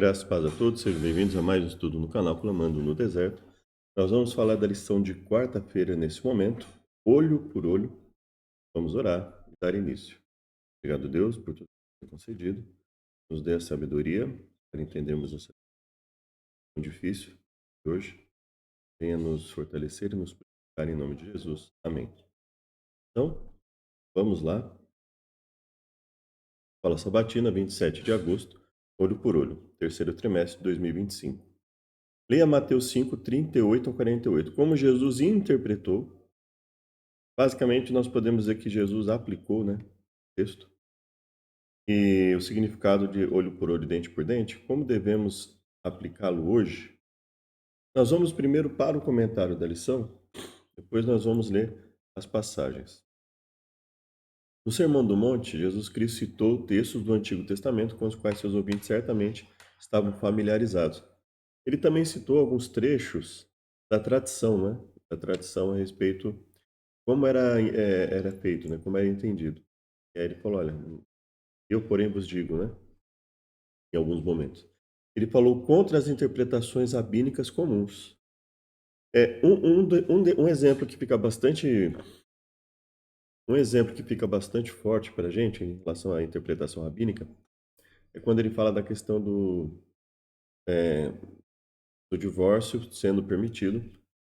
Graças e paz a todos, sejam bem-vindos a mais um estudo no canal Clamando no Deserto. Nós vamos falar da lição de quarta-feira nesse momento, olho por olho. Vamos orar e dar início. Obrigado, Deus, por tudo que tem concedido. Nos dê a sabedoria para entendermos essa lição difícil de hoje. Venha nos fortalecer e nos purificar em nome de Jesus. Amém. Então, vamos lá. Fala Sabatina, 27 de agosto, olho por olho, terceiro trimestre de 2025. Leia Mateus 5, 38 a 48. Como Jesus interpretou, basicamente nós podemos dizer que Jesus aplicou, né, o texto. E o significado de olho por olho, dente por dente, como devemos aplicá-lo hoje? Nós vamos primeiro para o comentário da lição, depois nós vamos ler as passagens. No Sermão do Monte, Jesus Cristo citou textos do Antigo Testamento com os quais seus ouvintes certamente estavam familiarizados. Ele também citou alguns trechos da tradição, né? Da tradição a respeito como era feito, né? Como era entendido. E aí ele falou, olha, eu porém vos digo, né? Em alguns momentos. Ele falou contra as interpretações rabínicas comuns. Um exemplo que fica bastante forte para a gente em relação à interpretação rabínica é quando ele fala da questão do divórcio sendo permitido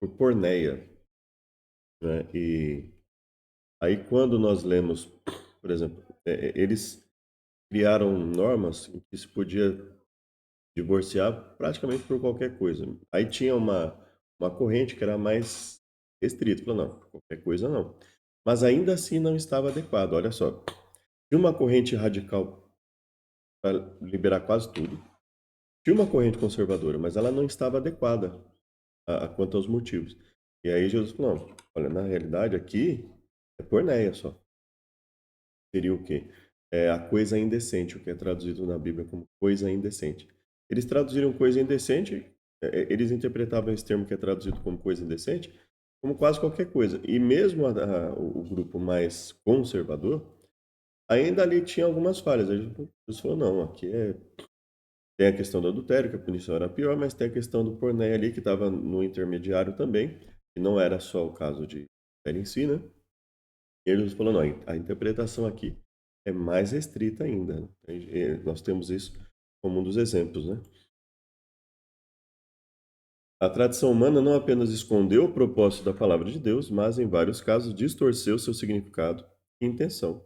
por porneia, né? E aí quando nós lemos, por exemplo, eles criaram normas em que se podia divorciar praticamente por qualquer coisa. Aí tinha uma corrente que era mais restrita, falou, não, qualquer coisa não. Mas ainda assim não estava adequado, olha só. Tinha uma corrente radical para liberar quase tudo. Tinha uma corrente conservadora, mas ela não estava adequada quanto aos motivos. E aí Jesus falou, não, olha, na realidade aqui é porneia só. Seria o quê? É a coisa indecente, o que é traduzido na Bíblia como coisa indecente. Eles traduziram coisa indecente, eles interpretavam esse termo que é traduzido como coisa indecente como quase qualquer coisa. E mesmo o grupo mais conservador, ainda ali tinha algumas falhas. Aí Jesus falou, não, aqui tem a questão do adultério, que a punição era pior, mas tem a questão do pornéia ali, que estava no intermediário também, que não era só o caso de adultério em si, né? E ele falou, não, a interpretação aqui é mais restrita ainda, né? Nós temos isso como um dos exemplos, né? A tradição humana não apenas escondeu o propósito da palavra de Deus, mas em vários casos distorceu seu significado e intenção.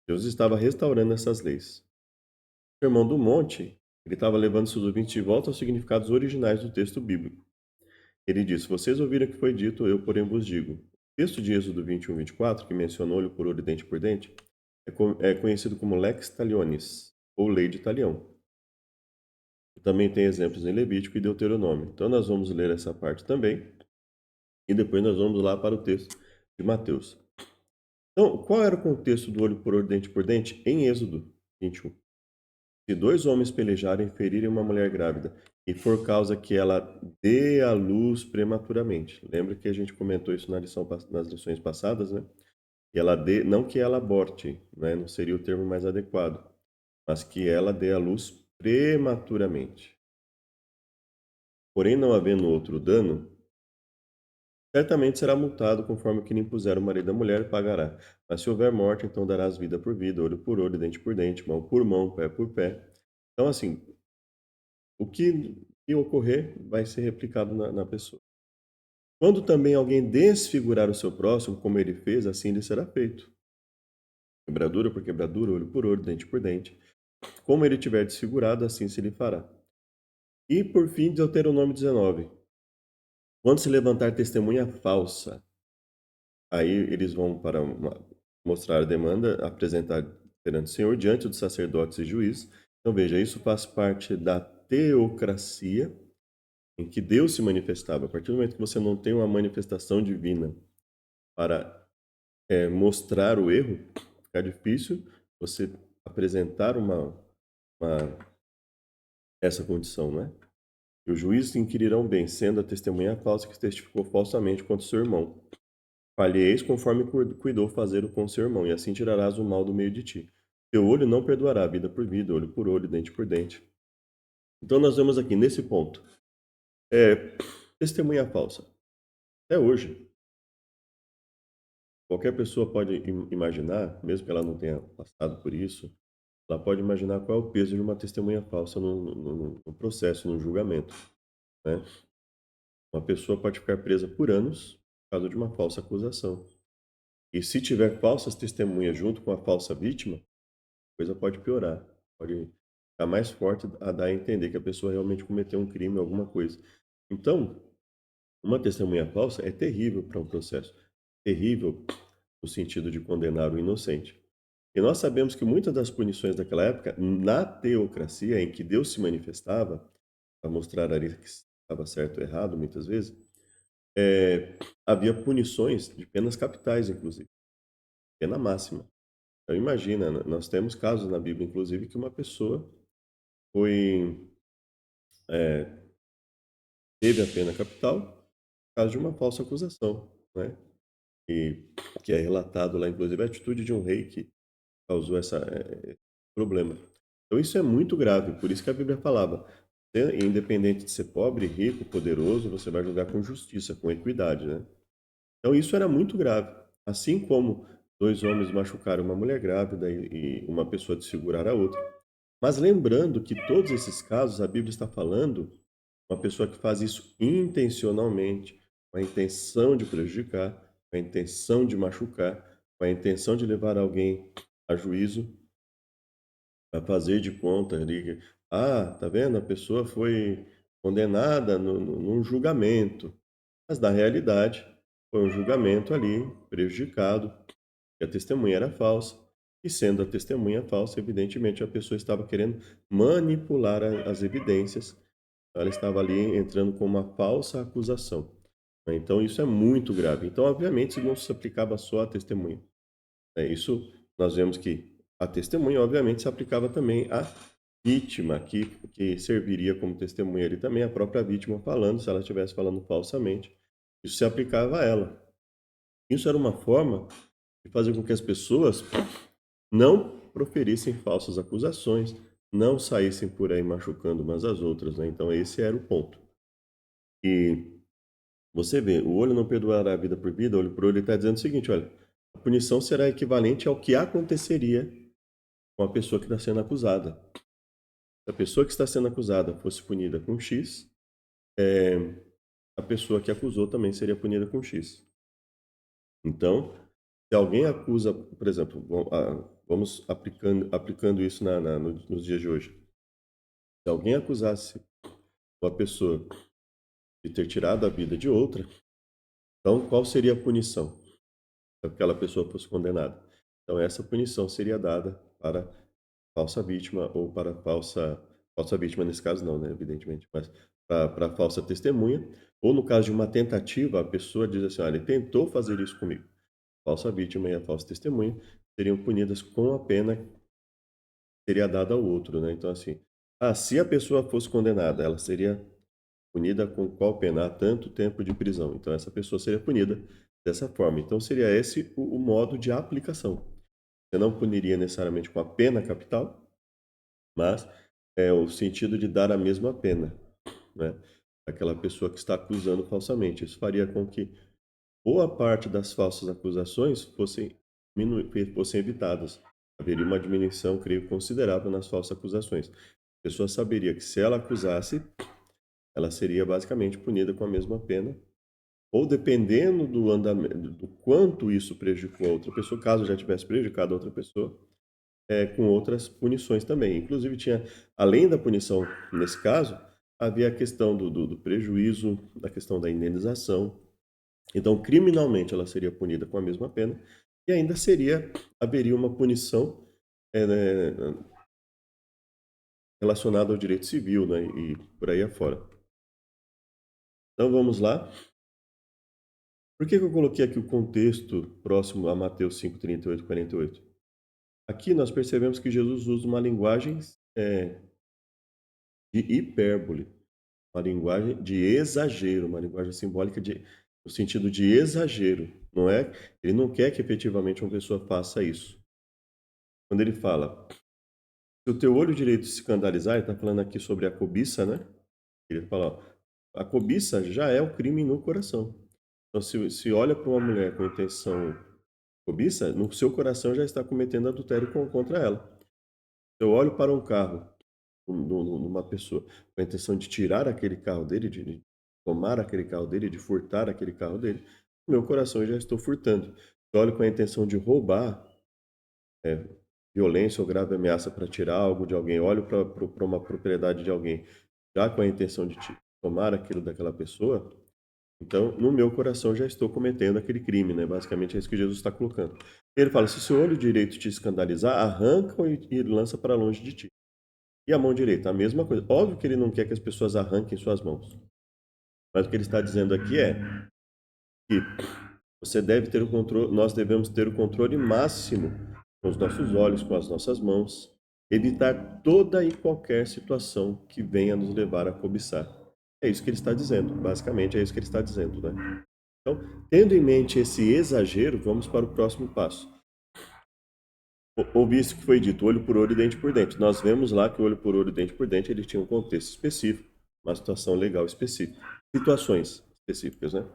Deus estava restaurando essas leis. O Sermão do Monte, ele estava levando seus ouvintes de volta aos significados originais do texto bíblico. Ele disse, vocês ouviram o que foi dito, eu porém vos digo. O texto de Êxodo 21, 24, que menciona olho por olho, dente por dente, é conhecido como lex talionis, ou lei de talião. Também tem exemplos em Levítico e Deuteronômio. Então nós vamos ler essa parte também, e depois nós vamos lá para o texto de Mateus. Então, qual era o contexto do olho por olho, dente por dente em Êxodo 21? Se dois homens pelejarem e ferirem uma mulher grávida, e for causa que ela dê à luz prematuramente. Lembra que a gente comentou isso nas lições passadas, né? Que ela dê, não que ela aborte, né? Não seria o termo mais adequado, mas que ela dê à luz prematuramente. Porém, não havendo outro dano, certamente será multado conforme o que lhe impuser o marido da mulher e pagará. Mas se houver morte, então darás vida por vida, olho por olho, dente por dente, mão por mão, pé por pé. Então, assim, o que ocorrer vai ser replicado na pessoa. Quando também alguém desfigurar o seu próximo, como ele fez, assim lhe será feito. Quebradura por quebradura, olho por olho, dente por dente. Como ele tiver desfigurado, assim se lhe fará. E por fim, Deuteronômio 19. Quando se levantar testemunha falsa, aí eles vão mostrar a demanda, apresentar perante o Senhor, diante dos sacerdotes e juízes. Então veja, isso faz parte da teocracia, em que Deus se manifestava. A partir do momento que você não tem uma manifestação divina para mostrar o erro, fica difícil você apresentar essa condição, né? E os juízes inquirirão bem, sendo a testemunha falsa que testificou falsamente contra o seu irmão. Falheis conforme cuidou fazer com seu irmão, e assim tirarás o mal do meio de ti. Teu olho não perdoará, vida por vida, olho por olho, dente por dente. Então nós vemos aqui nesse ponto, é, testemunha falsa. Até hoje, qualquer pessoa pode imaginar, mesmo que ela não tenha passado por isso, ela pode imaginar qual é o peso de uma testemunha falsa no processo, no julgamento, né? Uma pessoa pode ficar presa por anos por causa de uma falsa acusação. E se tiver falsas testemunhas junto com a falsa vítima, a coisa pode piorar, pode ficar mais forte a dar a entender que a pessoa realmente cometeu um crime, alguma coisa. Então, uma testemunha falsa é terrível para um processo, terrível no sentido de condenar o inocente. E nós sabemos que muitas das punições daquela época, na teocracia em que Deus se manifestava, para mostrar ali que estava certo ou errado, muitas vezes, havia punições de penas capitais, inclusive, pena máxima. Então, imagina, nós temos casos na Bíblia, inclusive, que uma pessoa foi, é, teve a pena capital por causa de uma falsa acusação, né? E que é relatado lá, inclusive, a atitude de um rei que causou esse problema. Então isso é muito grave, por isso que a Bíblia falava, independente de ser pobre, rico, poderoso, você vai julgar com justiça, com equidade, né? Então isso era muito grave. Assim como dois homens machucaram uma mulher grávida e uma pessoa desfigurar a outra. Mas lembrando que todos esses casos, a Bíblia está falando uma pessoa que faz isso intencionalmente, com a intenção de prejudicar, com a intenção de machucar, com a intenção de levar alguém a juízo, a fazer de conta ali, tá vendo? A pessoa foi condenada num julgamento, mas na realidade foi um julgamento ali prejudicado, que a testemunha era falsa, e sendo a testemunha falsa, evidentemente a pessoa estava querendo manipular as evidências, ela estava ali entrando com uma falsa acusação, né? Então isso é muito grave. Então, obviamente, isso não se aplicava só à testemunha. Isso nós vemos que a testemunha, obviamente, se aplicava também à vítima, que serviria como testemunha ali também, a própria vítima falando, se ela estivesse falando falsamente, isso se aplicava a ela. Isso era uma forma de fazer com que as pessoas não proferissem falsas acusações, não saíssem por aí machucando umas às outras, né? Então esse era o ponto. E você vê, o olho não perdoará a vida por vida, olho por olho, ele está dizendo o seguinte, olha, a punição será equivalente ao que aconteceria com a pessoa que está sendo acusada. Se a pessoa que está sendo acusada fosse punida com X, é, a pessoa que acusou também seria punida com X. Então, se alguém acusa, por exemplo, vamos aplicando isso nos dias de hoje. Se alguém acusasse uma pessoa de ter tirado a vida de outra, então qual seria a punição se aquela pessoa fosse condenada? Então, essa punição seria dada para falsa vítima ou para falsa vítima nesse caso não, né, evidentemente, mas para falsa testemunha, ou no caso de uma tentativa, a pessoa diz assim: "Olha, ele tentou fazer isso comigo". Falsa vítima e a falsa testemunha seriam punidas com a pena que seria dada ao outro, né? Então, assim, se a pessoa fosse condenada, ela seria punida com qual pena? Tanto tempo de prisão. Então, essa pessoa seria punida dessa forma. Então, seria esse o modo de aplicação. Você não puniria necessariamente com a pena capital, mas é o sentido de dar a mesma pena, né, àquela pessoa que está acusando falsamente. Isso faria com que boa parte das falsas acusações fossem evitadas. Haveria uma diminuição, creio, considerável nas falsas acusações. A pessoa saberia que se ela acusasse, ela seria basicamente punida com a mesma pena, ou dependendo do andamento, do quanto isso prejudicou a outra pessoa, caso já tivesse prejudicado a outra pessoa, com outras punições também. Inclusive, tinha, além da punição nesse caso, havia a questão do prejuízo, da questão da indenização. Então, criminalmente, ela seria punida com a mesma pena e ainda haveria uma punição né, relacionada ao direito civil, né, e por aí afora. Então, vamos lá. Por que eu coloquei aqui o contexto próximo a Mateus 5, 38 e 48? Aqui nós percebemos que Jesus usa uma linguagem de hipérbole, uma linguagem de exagero, uma linguagem simbólica no sentido de exagero. Não é? Ele não quer que efetivamente uma pessoa faça isso. Quando ele fala Se o teu olho direito se escandalizar, ele está falando aqui sobre a cobiça, né? Ele fala, ó, a cobiça já é o crime no coração. Então, se olha para uma mulher com intenção cobiça, no seu coração já está cometendo adultério contra ela. Eu olho para um carro, numa pessoa, com a intenção de tirar aquele carro dele, de tomar aquele carro dele, de furtar aquele carro dele, no meu coração eu já estou furtando. Eu olho com a intenção de roubar, é, violência ou grave ameaça para tirar algo de alguém, olho para uma propriedade de alguém, já com a intenção de tomar aquilo daquela pessoa, então no meu coração já estou cometendo aquele crime, né? Basicamente é isso que Jesus está colocando. Ele fala: se o seu olho direito te escandalizar, arranca e lança para longe de ti. E a mão direita, a mesma coisa. Óbvio que ele não quer que as pessoas arranquem suas mãos, mas o que ele está dizendo aqui é que você deve ter o controle, nós devemos ter o controle máximo com os nossos olhos, com as nossas mãos, evitar toda e qualquer situação que venha nos levar a cobiçar. É isso que ele está dizendo, basicamente é isso que ele está dizendo, né? Então, tendo em mente esse exagero, vamos para o próximo passo. Ouvi isso que foi dito, olho por olho e dente por dente. Nós vemos lá que o olho por olho e dente por dente, ele tinha um contexto específico, uma situação legal específica, situações específicas, né?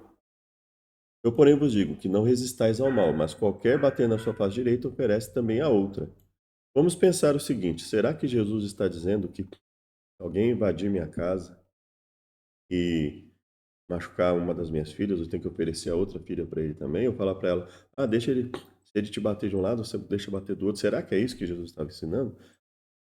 Eu, porém, vos digo que não resistais ao mal, mas qualquer bater na sua face direita oferece também a outra. Vamos pensar o seguinte: será que Jesus está dizendo que alguém invadir minha casa e machucar uma das minhas filhas, eu tenho que oferecer a outra filha para ele também? Eu falar para ela: ah, deixa ele, se ele te bater de um lado, você deixa bater do outro. Será que é isso que Jesus estava ensinando?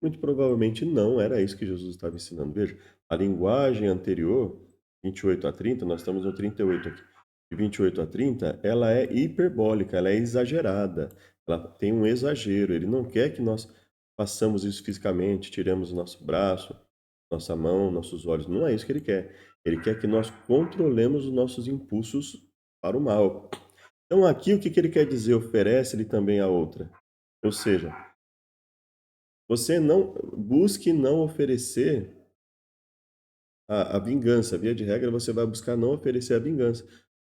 Muito provavelmente não era isso que Jesus estava ensinando. Veja, a linguagem anterior, 28 a 30, nós estamos no 38 aqui. De 28 a 30, ela é hiperbólica, ela é exagerada, ela tem um exagero. Ele não quer que nós façamos isso fisicamente, tiremos o nosso braço, nossa mão, nossos olhos. Não é isso que ele quer. Ele quer que nós controlemos os nossos impulsos para o mal. Então, aqui, o que que ele quer dizer? Oferece-lhe também a outra. Ou seja, você não busque não oferecer a vingança. Via de regra, você vai buscar não oferecer a vingança.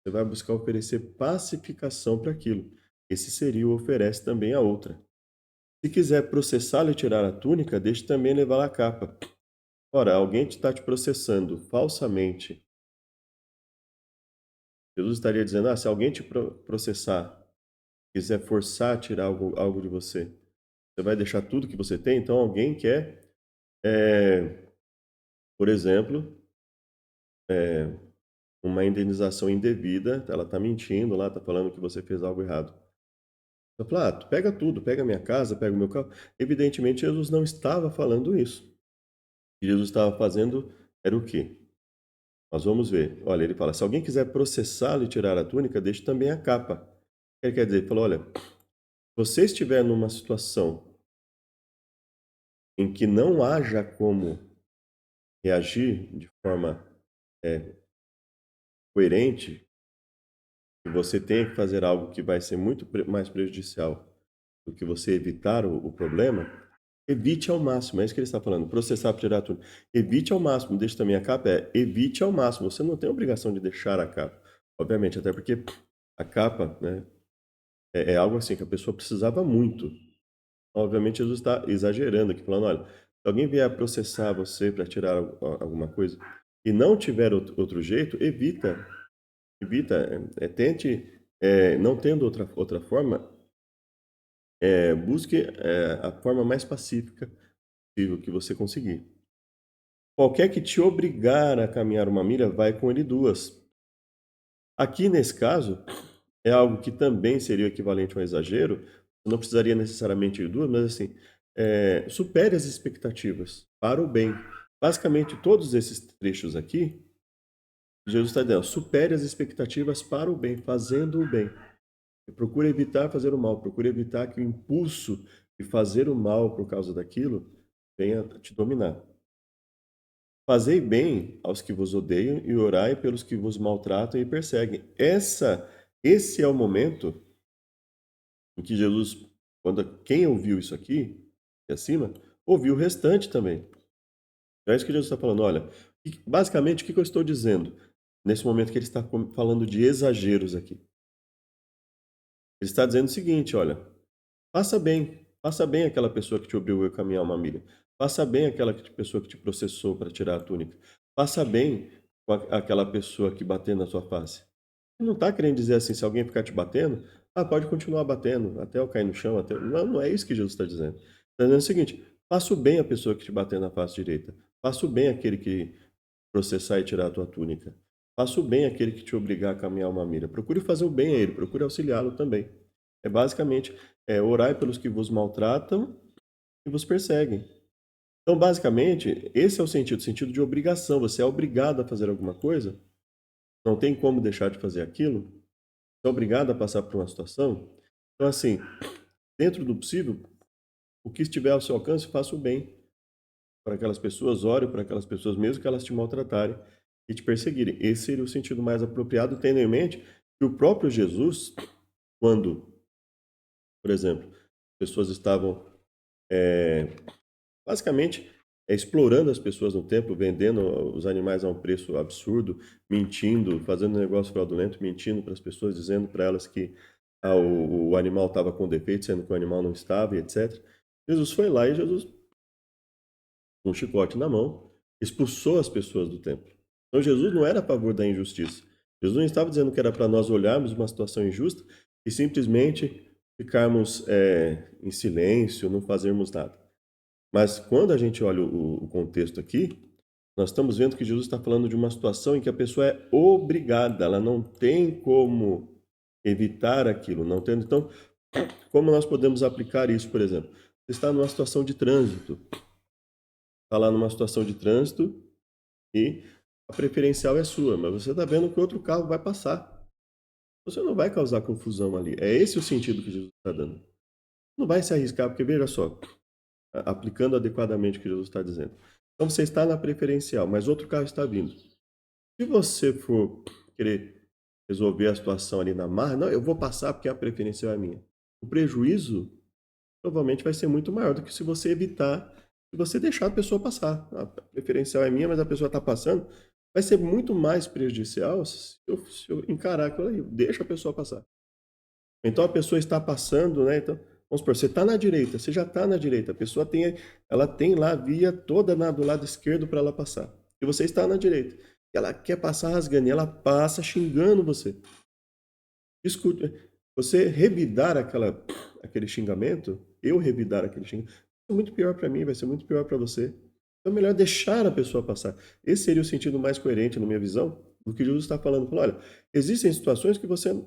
Você vai buscar oferecer pacificação para aquilo. Esse seria o oferece também a outra. Se quiser processá-lo e tirar a túnica, deixe também levar a capa. Ora, alguém está te processando falsamente. Jesus estaria dizendo: ah, se alguém te processar, quiser forçar a tirar algo de você, você vai deixar tudo que você tem? Então alguém quer, por exemplo, uma indenização indevida, ela está mentindo lá, está falando que você fez algo errado. Eu falo: ah, tu pega tudo, pega a minha casa, pega o meu carro. Evidentemente, Jesus não estava falando isso. O que Jesus estava fazendo era o quê? Nós vamos ver. Olha, ele fala: se alguém quiser processá-lo e tirar a túnica, deixe também a capa. O que ele quer dizer? Ele falou: olha, se você estiver numa situação em que não haja como reagir de forma é, coerente, e você tenha que fazer algo que vai ser muito mais prejudicial do que você evitar o problema, evite ao máximo. É isso que ele está falando. Processar para tirar tudo. Evite ao máximo. Deixa também a capa. Evite ao máximo. Você não tem obrigação de deixar a capa. Obviamente, até porque a capa, né, é algo assim que a pessoa precisava muito. Obviamente, Jesus está exagerando aqui, falando: olha, se alguém vier processar você para tirar alguma coisa e não tiver outro jeito, evita, tente, não tendo outra forma, busque a forma mais pacífica possível que você conseguir. Qualquer que te obrigar a caminhar uma milha, vai com ele duas. Aqui, nesse caso, é algo que também seria o equivalente a um exagero. Você não precisaria necessariamente de duas, mas assim, supere as expectativas para o bem. Basicamente, todos esses trechos aqui, Jesus está dizendo: supere as expectativas para o bem, fazendo o bem. Procure evitar fazer o mal, procure evitar que o impulso de fazer o mal por causa daquilo venha te dominar. Fazei bem aos que vos odeiam e orai pelos que vos maltratam e perseguem. Esse é o momento em que Jesus, quando quem ouviu isso aqui, aqui acima, ouviu o restante também. É isso que Jesus está falando. Olha, basicamente, o que eu estou dizendo nesse momento que ele está falando de exageros aqui? Ele está dizendo o seguinte: olha, faça bem Faça bem aquela pessoa que te obrigou a caminhar uma milha. Faça bem pessoa que te processou para tirar a túnica. Faça bem com aquela pessoa que bateu na sua face. Não está querendo dizer assim, se alguém ficar te batendo, pode continuar batendo, até eu cair no chão. Não, não é isso que Jesus está dizendo. Está dizendo o seguinte: faça o bem à pessoa que te bater na face direita. Faça o bem àquele que processar e tirar a tua túnica. Faça o bem àquele que te obrigar a caminhar uma milha. Procure fazer o bem a ele, procure auxiliá-lo também. É basicamente, orai pelos que vos maltratam e vos perseguem. Então, basicamente, esse é o sentido de obrigação. Você é obrigado a fazer alguma coisa, não tem como deixar de fazer aquilo, você é obrigado a passar por uma situação. Então, assim, dentro do possível, o que estiver ao seu alcance, faça o bem para aquelas pessoas, ore para aquelas pessoas, mesmo que elas te maltratarem e te perseguirem. Esse seria o sentido mais apropriado, tendo em mente que o próprio Jesus, quando, por exemplo, pessoas estavam basicamente explorando as pessoas no templo, vendendo os animais a um preço absurdo, mentindo, fazendo negócio fraudulento, mentindo para as pessoas, dizendo para elas que o animal estava com defeito, sendo que o animal não estava, e etc. Jesus foi lá e Jesus, com um chicote na mão, expulsou as pessoas do templo. Então Jesus não era a favor da injustiça. Jesus não estava dizendo que era para nós olharmos uma situação injusta e simplesmente ficarmos em silêncio, não fazermos nada. Mas quando a gente olha o contexto aqui, nós estamos vendo que Jesus está falando de uma situação em que a pessoa é obrigada, ela não tem como evitar aquilo, não tendo. Então, como nós podemos aplicar isso, por exemplo? Você está numa situação de trânsito, está lá numa situação de trânsito e a preferencial é sua, mas você está vendo que outro carro vai passar. Você não vai causar confusão ali. É esse o sentido que Jesus está dando. Não vai se arriscar, porque veja só, aplicando adequadamente o que Jesus está dizendo. Então você está na preferencial, mas outro carro está vindo. Se você for querer resolver a situação ali na marra, não, eu vou passar porque a preferencial é minha. O prejuízo provavelmente vai ser muito maior do que se você evitar, se você deixar a pessoa passar. A preferencial é minha, mas a pessoa está passando. Vai ser muito mais prejudicial se eu encarar aquilo aí. Deixa a pessoa passar. Então a pessoa está passando, né? Então, vamos supor, você está na direita, você já está na direita, a pessoa ela tem lá a via toda do lado esquerdo para ela passar. E você está na direita. Ela quer passar rasgando, e ela passa xingando você. Escute, você revidar aquele xingamento, eu revidar aquele xingamento, vai ser muito pior para mim, vai ser muito pior para você. Então é melhor deixar a pessoa passar. Esse seria o sentido mais coerente, na minha visão, do que Jesus está falando. Falou, olha, existem situações que você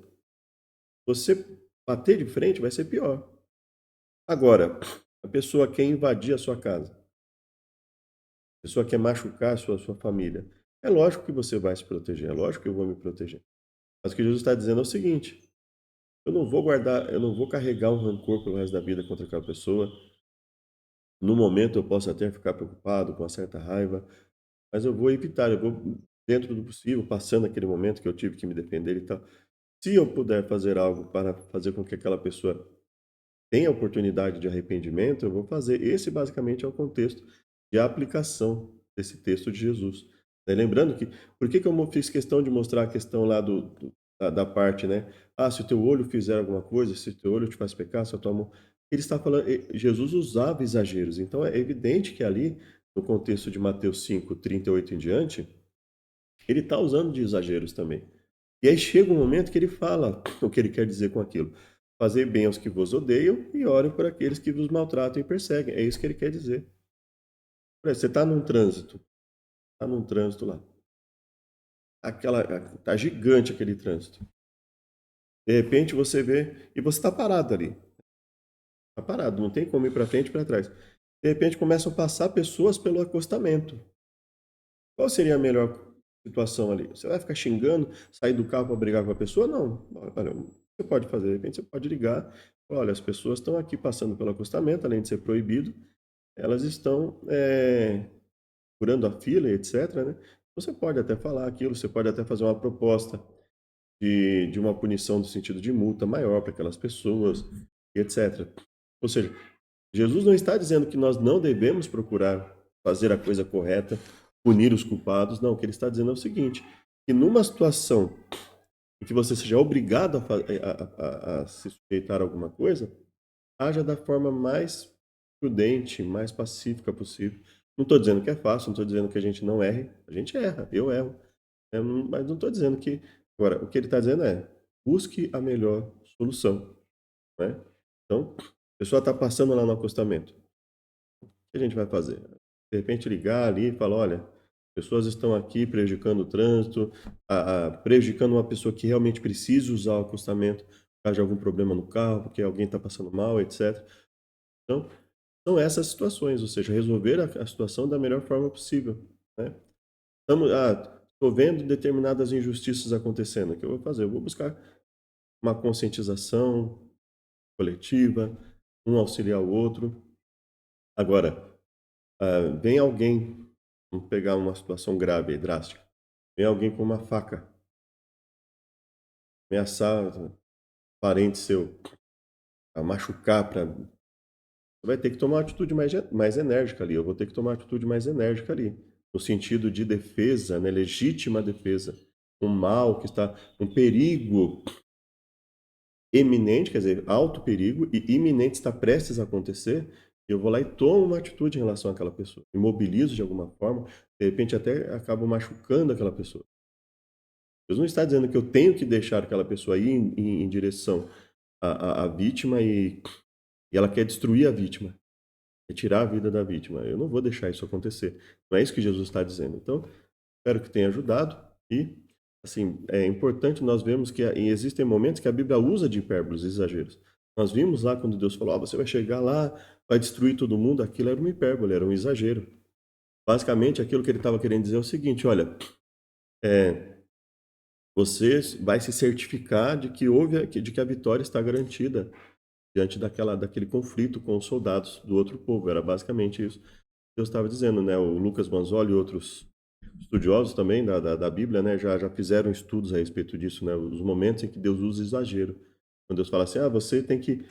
bater de frente vai ser pior. Agora, a pessoa quer invadir a sua casa, a pessoa quer machucar a sua família. É lógico que você vai se proteger, é lógico que eu vou me proteger. Mas o que Jesus está dizendo é o seguinte: eu não vou guardar, eu não vou carregar um rancor pelo resto da vida contra aquela pessoa. No momento eu posso até ficar preocupado, com uma certa raiva, mas eu vou evitar, eu vou, dentro do possível, passando aquele momento que eu tive que me defender e tal. Se eu puder fazer algo para fazer com que aquela pessoa tem a oportunidade de arrependimento, eu vou fazer. Esse basicamente é o contexto de aplicação desse texto de Jesus. Lembrando que, por que eu fiz questão de mostrar a questão lá da parte, né? Se o teu olho fizer alguma coisa, se o teu olho te faz pecar, se a tua mão. Ele está falando, Jesus usava exageros, então é evidente que ali, no contexto de Mateus 5:38 em diante, ele está usando de exageros também. E aí chega um momento que ele fala o que ele quer dizer com aquilo. Fazer bem aos que vos odeiam e orem por aqueles que vos maltratam e perseguem. É isso que ele quer dizer. Por exemplo, você está num trânsito lá. Tá gigante aquele trânsito. De repente você vê e você está parado ali. Está parado, não tem como ir para frente e para trás. De repente começam a passar pessoas pelo acostamento. Qual seria a melhor situação ali? Você vai ficar xingando, sair do carro para brigar com a pessoa? Não. Olha, você pode fazer, de repente você pode ligar. Olha, as pessoas estão aqui passando pelo acostamento, além de ser proibido, elas estão furando a fila, etc. Né? Você pode até falar aquilo, você pode até fazer uma proposta de uma punição no sentido de multa maior para aquelas pessoas, etc. Ou seja, Jesus não está dizendo que nós não devemos procurar fazer a coisa correta, punir os culpados. Não, o que ele está dizendo é o seguinte: que numa situação em que você seja obrigado a se sujeitar a alguma coisa, haja da forma mais prudente, mais pacífica possível. Não estou dizendo que é fácil, não estou dizendo que a gente não erre, a gente erra, eu erro. Mas não estou dizendo que. Agora, o que ele está dizendo é: busque a melhor solução. Né? Então, a pessoa está passando lá no acostamento. O que a gente vai fazer? De repente ligar ali e falar: olha, pessoas estão aqui prejudicando o trânsito, prejudicando uma pessoa que realmente precisa usar o acostamento, caso algum problema no carro, porque alguém está passando mal, etc. Então, são essas situações, ou seja, resolver a situação da melhor forma possível. Né? Estou vendo determinadas injustiças acontecendo. O que eu vou fazer? Eu vou buscar uma conscientização coletiva, um auxiliar o outro. Agora, vem alguém, vamos pegar uma situação grave e drástica, vem alguém com uma faca, ameaçar parente seu, a machucar, você vai ter que tomar uma atitude mais enérgica ali, eu vou ter que tomar uma atitude mais enérgica ali, no sentido de defesa, né, legítima defesa, um mal que está, um perigo eminente, quer dizer, alto perigo e iminente está prestes a acontecer, eu vou lá e tomo uma atitude em relação àquela pessoa. Imobilizo de alguma forma, de repente até acabo machucando aquela pessoa. Deus não está dizendo que eu tenho que deixar aquela pessoa ir em direção à vítima e ela quer destruir a vítima, quer tirar a vida da vítima. Eu não vou deixar isso acontecer. Não é isso que Jesus está dizendo. Então, espero que tenha ajudado e, assim, é importante nós vermos que existem momentos que a Bíblia usa de hipérboles, exageros. Nós vimos lá quando Deus falou, você vai chegar lá, vai destruir todo mundo, aquilo era uma hipérbole, era um exagero. Basicamente, aquilo que ele estava querendo dizer é o seguinte, olha, é, você vai se certificar de que a vitória está garantida diante daquele conflito com os soldados do outro povo. Era basicamente isso que Deus estava dizendo, né? O Lucas Manzoli e outros estudiosos também da Bíblia, né, já fizeram estudos a respeito disso, né? Os momentos em que Deus usa exagero. Quando Deus fala assim, você tem que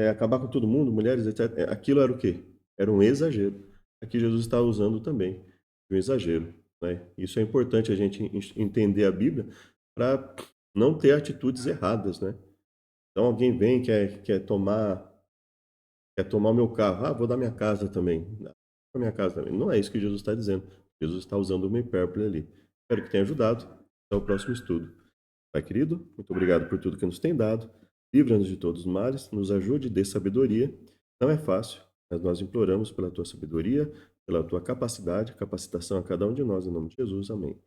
acabar com todo mundo, mulheres, etc. Aquilo era o quê? Era um exagero. Aqui Jesus está usando também um exagero, né? Isso é importante a gente entender a Bíblia para não ter atitudes erradas, né? Então alguém vem quer tomar o meu carro, vou dar minha casa também. Não, a minha casa também. Não é isso que Jesus está dizendo. Jesus está usando uma hipérbole ali. Espero que tenha ajudado. Até o próximo estudo. Pai querido, muito obrigado por tudo que nos tem dado. Livra-nos de todos os males, nos ajude, dê sabedoria. Não é fácil, mas nós imploramos pela tua sabedoria, pela tua capacidade, capacitação a cada um de nós, em nome de Jesus. Amém.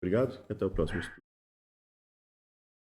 Obrigado e até o próximo estudo.